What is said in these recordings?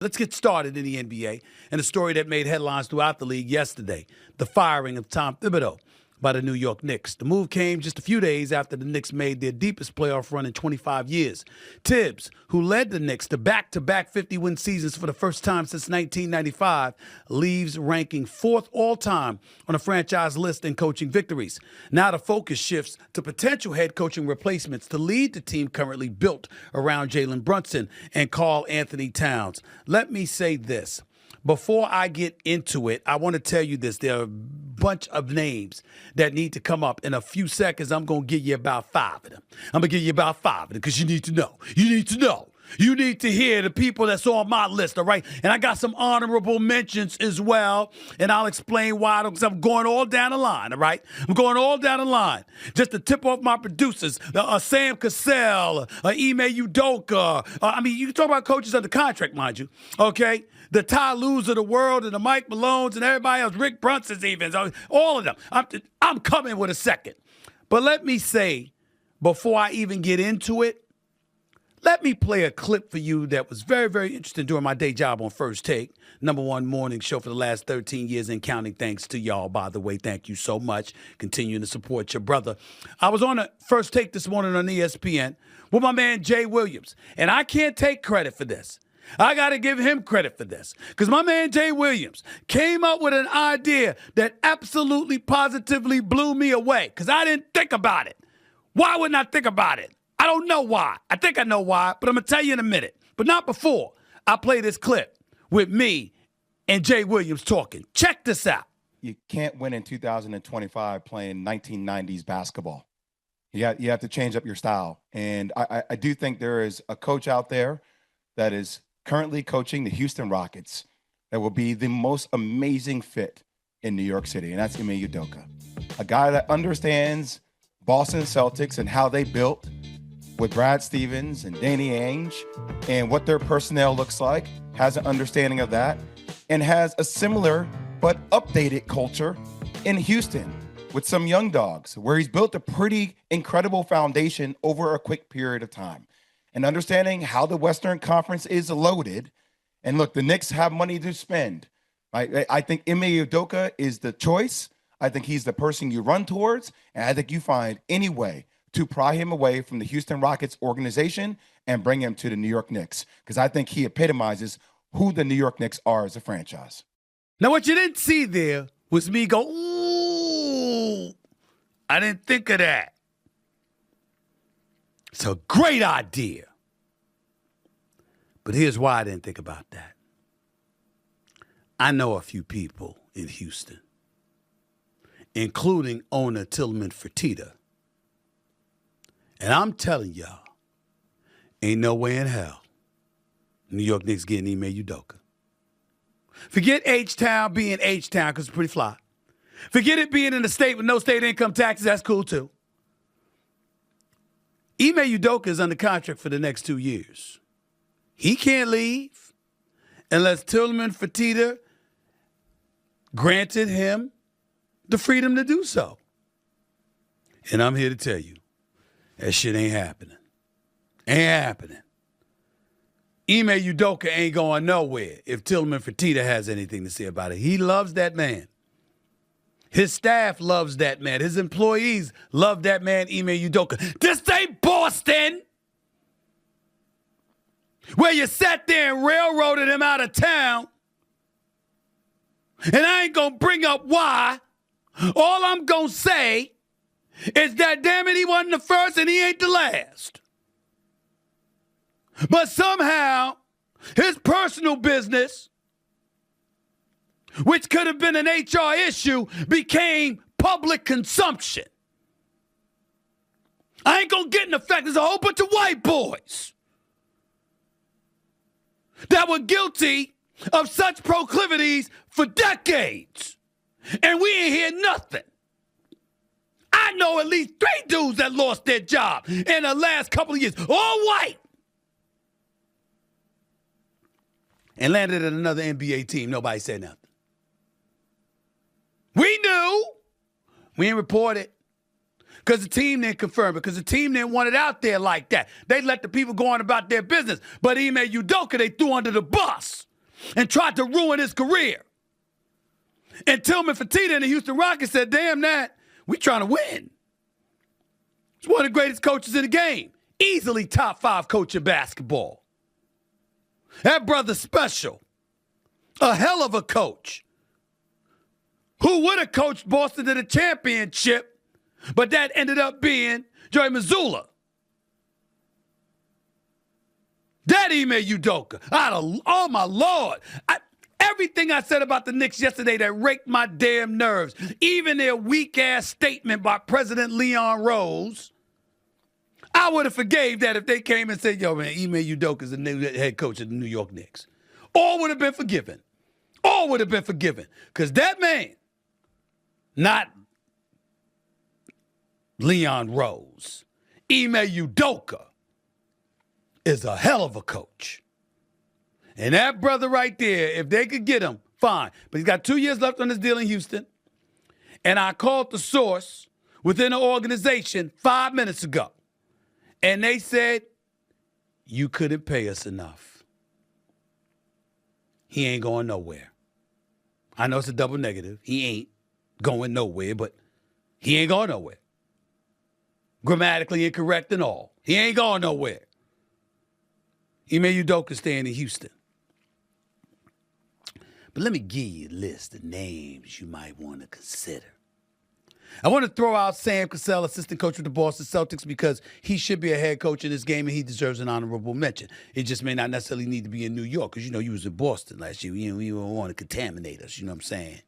Let's get started in the NBA and a story that made headlines throughout the league yesterday, the firing of Tom Thibodeau by the New York Knicks. The move came just a few days after the Knicks made their deepest playoff run in 25 years. Tibbs, who led the Knicks to back-to-back 50-win seasons for the first time since 1995, leaves ranking fourth all-time on a franchise list in coaching victories. Now the focus shifts to potential head coaching replacements to lead the team currently built around Jalen Brunson and Karl Anthony Towns. Let me say this. Before I get into it, I want to tell you this. There are a bunch of names that need to come up. In a few seconds, I'm going to give you about 5 of them. I'm going to give you about 5 of them because you need to know. You need to know. You need to hear the people that's on my list, all right? And I got some honorable mentions as well, and I'll explain why, because I'm going all down the line, all right? I'm going all down the line. Just to tip off my producers, Sam Cassell, Ime Udoka. You can talk about coaches under contract, mind you, okay? The Ty Lues of the world and the Mike Malones and everybody else, Rick Brunson's even, all of them. I'm coming with a second. But let me say, before I even get into it, let me play a clip for you that was very, very interesting during my day job on First Take, #1 morning show for the last 13 years and counting. Thanks to y'all, by the way. Thank you so much. Continuing to support your brother. I was on a First Take this morning on ESPN with my man Jay Williams, and I can't take credit for this. I got to give him credit for this because my man Jay Williams came up with an idea that absolutely positively blew me away because I didn't think about it. Why wouldn't I think about it? I don't know why. I think I know why, but I'm going to tell you in a minute. But not before I play this clip with me and Jay Williams talking. Check this out. You can't win in 2025 playing 1990s basketball. You have to change up your style. And I do think there is a coach out there that is currently coaching the Houston Rockets that will be the most amazing fit in New York City, and that's Ime Udoka. A guy that understands Boston Celtics and how they built with Brad Stevens and Danny Ainge and what their personnel looks like, has an understanding of that, and has a similar but updated culture in Houston with some young dogs where he's built a pretty incredible foundation over a quick period of time. And understanding how the Western Conference is loaded. And look, the Knicks have money to spend. I think Ime Udoka is the choice. I think he's the person you run towards. And I think you find any way to pry him away from the Houston Rockets organization and bring him to the New York Knicks. Because I think he epitomizes who the New York Knicks are as a franchise. Now, what you didn't see there was me go, ooh, I didn't think of that. It's a great idea. But here's why I didn't think about that. I know a few people in Houston, including owner Tillman Fertitta. And I'm telling y'all, ain't no way in hell New York Knicks getting Ime Udoka. Forget H-Town being H-Town because it's pretty fly. Forget it being in a state with no state income taxes. That's cool too. Ime Udoka is under contract for the next 2 years. He can't leave unless Tillman Fertitta granted him the freedom to do so. And I'm here to tell you, that shit ain't happening. Ain't happening. Ime Udoka ain't going nowhere if Tillman Fertitta has anything to say about it. He loves that man. His staff loves that man. His employees love that man, Ime Udoka. This ain't Boston, where you sat there and railroaded him out of town. And I ain't going to bring up why. All I'm going to say is that, damn it, he wasn't the first and he ain't the last. But somehow, his personal business, which could have been an HR issue, became public consumption. I ain't going to get in the fact there's a whole bunch of white boys that were guilty of such proclivities for decades. And we ain't hear nothing. I know at least 3 dudes that lost their job in the last couple of years, all white, and landed at another NBA team. Nobody said nothing. We knew. We didn't report it because the team didn't confirm it, because the team didn't want it out there like that. They let the people go on about their business. But Ime Udoka, they threw under the bus and tried to ruin his career. And Tillman Fertitta and the Houston Rockets said, damn that, we trying to win. He's one of the greatest coaches in the game. Easily top 5 coach in basketball. That brother's special. A hell of a coach. Who would have coached Boston to the championship, but that ended up being Joey Mazzulla. That Ime Udoka. Oh, my Lord. Everything I said about the Knicks yesterday that raked my damn nerves, even their weak-ass statement by President Leon Rose, I would have forgave that if they came and said, yo, man, Ime Udoka is the new head coach of the New York Knicks. All would have been forgiven. All would have been forgiven. Because that man, not Leon Rose, Ime Udoka, is a hell of a coach. And that brother right there, if they could get him, fine. But he's got 2 years left on his deal in Houston. And I called the source within the organization 5 minutes ago. And they said, you couldn't pay us enough. He ain't going nowhere. I know it's a double negative. He ain't going nowhere, but he ain't going nowhere. Grammatically incorrect and all. He ain't going nowhere. Ime Udoka staying in Houston. But let me give you a list of names you might want to consider. I want to throw out Sam Cassell, assistant coach with the Boston Celtics, because he should be a head coach in this game and he deserves an honorable mention. It just may not necessarily need to be in New York because, you was in Boston last year. You don't want to contaminate us, you know what I'm saying?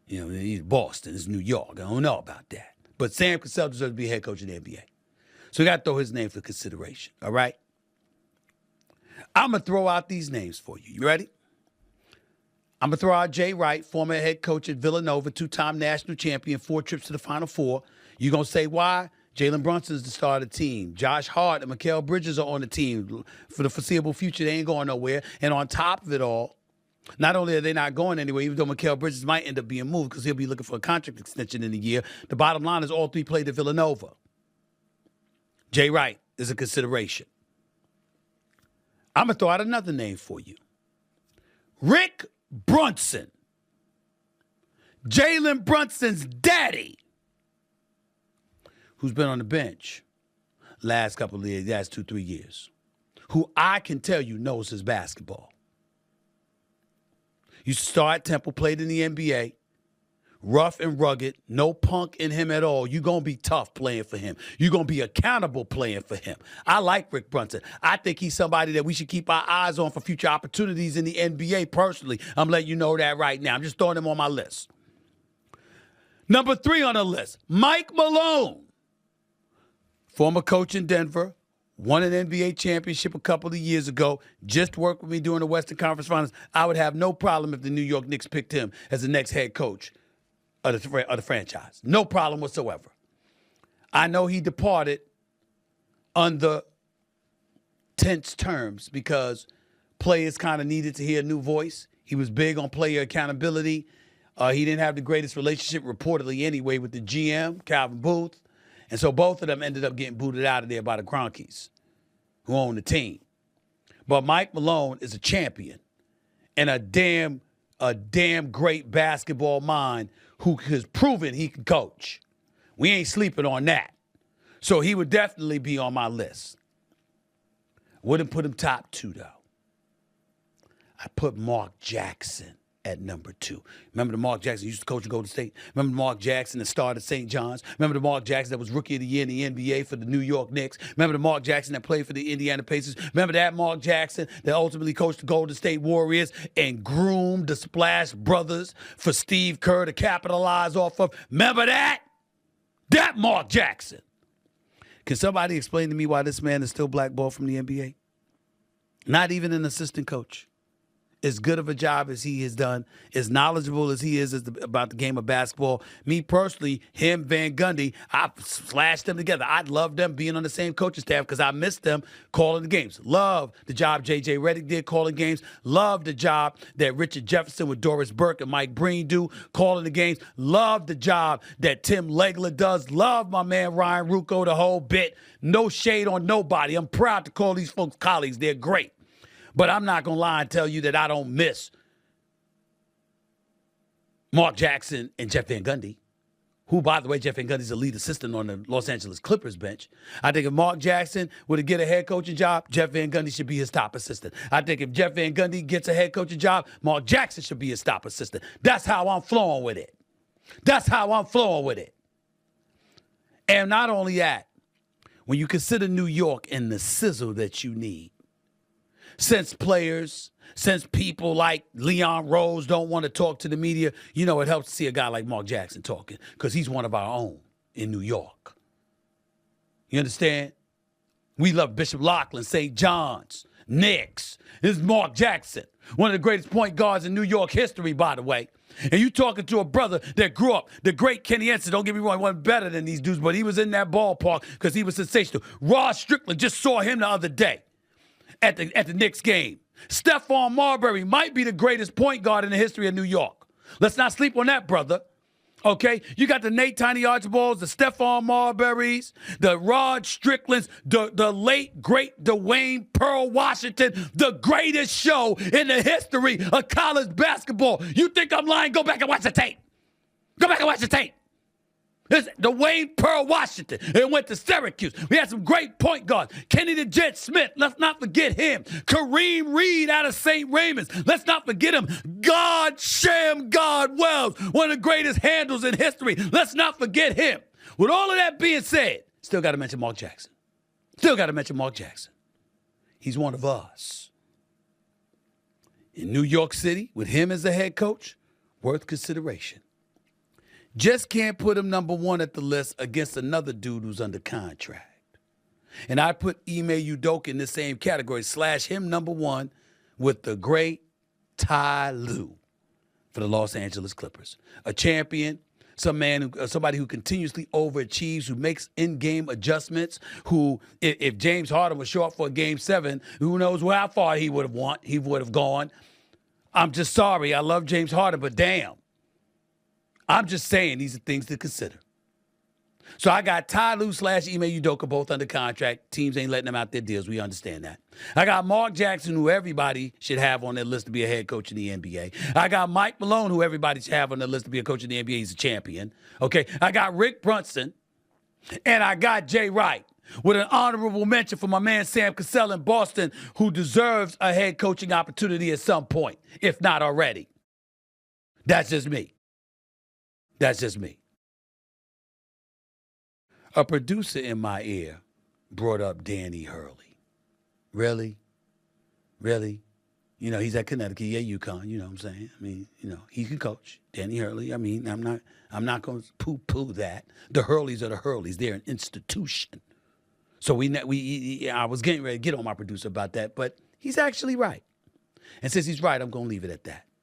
He's Boston, it's New York. I don't know about that. But Sam Cassell deserves to be a head coach in the NBA. So we got to throw his name for consideration, all right? I'm going to throw out these names for you. You ready? I'm going to throw out Jay Wright, former head coach at Villanova, 2-time national champion, 4 trips to the Final Four. You're going to say why? Jalen Brunson's the star of the team. Josh Hart and Mikal Bridges are on the team. For the foreseeable future, they ain't going nowhere. And on top of it all, not only are they not going anywhere, even though Mikal Bridges might end up being moved because he'll be looking for a contract extension in a year, the bottom line is all 3 played at Villanova. Jay Wright is a consideration. I'm going to throw out another name for you. Rick Brunson. Jalen Brunson's daddy, who's been on the bench last couple of years, last 2-3 years, who I can tell you knows his basketball. Used to start at Temple, played in the NBA. Rough and rugged, no punk in him at all. You're going to be tough playing for him. You're going to be accountable playing for him. I like Rick Brunson. I think he's somebody that we should keep our eyes on for future opportunities in the NBA personally. I'm letting you know that right now. I'm just throwing him on my list. Number 3 on the list, Mike Malone. Former coach in Denver, won an NBA championship a couple of years ago, just worked with me during the Western Conference Finals. I would have no problem if the New York Knicks picked him as the next head coach of the franchise. No problem whatsoever. I know he departed under tense terms because players kind of needed to hear a new voice. He was big on player accountability. He didn't have the greatest relationship, reportedly anyway, with the GM, Calvin Booth. And so both of them ended up getting booted out of there by the Kroenkes, who own the team. But Mike Malone is a champion and a damn great basketball mind who has proven he can coach. We ain't sleeping on that. So he would definitely be on my list. Wouldn't put him top 2, though. I put Mark Jackson at number 2. Remember the Mark Jackson used to coach at Golden State? Remember the Mark Jackson that started at St. John's? Remember the Mark Jackson that was Rookie of the Year in the NBA for the New York Knicks? Remember the Mark Jackson that played for the Indiana Pacers? Remember that Mark Jackson that ultimately coached the Golden State Warriors and groomed the Splash Brothers for Steve Kerr to capitalize off of? Remember that? That Mark Jackson. Can somebody explain to me why this man is still blackballed from the NBA? Not even an assistant coach. As good of a job as he has done, as knowledgeable as he is about the game of basketball. Me personally, him, Van Gundy, I slashed them together. I'd love them being on the same coaching staff because I missed them calling the games. Love the job J.J. Redick did calling games. Love the job that Richard Jefferson with Doris Burke and Mike Breen do calling the games. Love the job that Tim Legler does. Love my man Ryan Rucco, the whole bit. No shade on nobody. I'm proud to call these folks colleagues. They're great. But I'm not going to lie and tell you that I don't miss Mark Jackson and Jeff Van Gundy, who, by the way, Jeff Van Gundy's the lead assistant on the Los Angeles Clippers bench. I think if Mark Jackson were to get a head coaching job, Jeff Van Gundy should be his top assistant. I think if Jeff Van Gundy gets a head coaching job, Mark Jackson should be his top assistant. That's how I'm flowing with it. That's how I'm flowing with it. And not only that, when you consider New York and the sizzle that you need, since people like Leon Rose don't want to talk to the media, you know, it helps to see a guy like Mark Jackson talking because he's one of our own in New York. You understand? We love Bishop Loughlin, St. John's, Knicks. This is Mark Jackson, one of the greatest point guards in New York history, by the way. And you talking to a brother that grew up, the great Kenny Ensign, don't get me wrong, he wasn't better than these dudes, but he was in that ballpark because he was sensational. Rod Strickland just saw him the other day at the Knicks game. Stephon Marbury might be the greatest point guard in the history of New York. Let's not sleep on that, brother. Okay? You got the Nate Tiny Archibalds, the Stephon Marburys, the Rod Stricklands, the late, great Dwayne Pearl Washington, the greatest show in the history of college basketball. You think I'm lying? Go back and watch the tape. Go back and watch the tape. This Dwayne Pearl Washington. It went to Syracuse. We had some great point guards. Kenny the Jet Smith. Let's not forget him. Kareem Reed out of St. Raymond's. Let's not forget him. God Wells, one of the greatest handles in history. Let's not forget him. With all of that being said, still got to mention Mark Jackson. Still got to mention Mark Jackson. He's one of us. In New York City, with him as the head coach, worth consideration. Just can't put him number one at the list against another dude who's under contract. And I put Ime Udoka in the same category, slash him number one with the great Ty Lue for the Los Angeles Clippers. A champion, somebody who continuously overachieves, who makes in-game adjustments, who, if James Harden was short for a Game 7, who knows how far he would have gone. I'm just sorry. I love James Harden, but damn. I'm just saying these are things to consider. So I got Ty Lue slash Ime Udoka both under contract. Teams ain't letting them out their deals. We understand that. I got Mark Jackson, who everybody should have on their list to be a head coach in the NBA. I got Mike Malone, who everybody should have on their list to be a coach in the NBA. He's a champion. Okay. I got Rick Brunson. And I got Jay Wright, with an honorable mention for my man Sam Cassell in Boston, who deserves a head coaching opportunity at some point, if not already. That's just me. That's just me. A producer in my ear brought up Danny Hurley. Really? Really? You know, he's at Connecticut, yeah, UConn, you know what I'm saying? I mean, you know, he can coach. Danny Hurley, I mean, I'm not going to poo-poo that. The Hurleys are the Hurleys. They're an institution. So I was getting ready to get on my producer about that, but he's actually right. And since he's right, I'm going to leave it at that.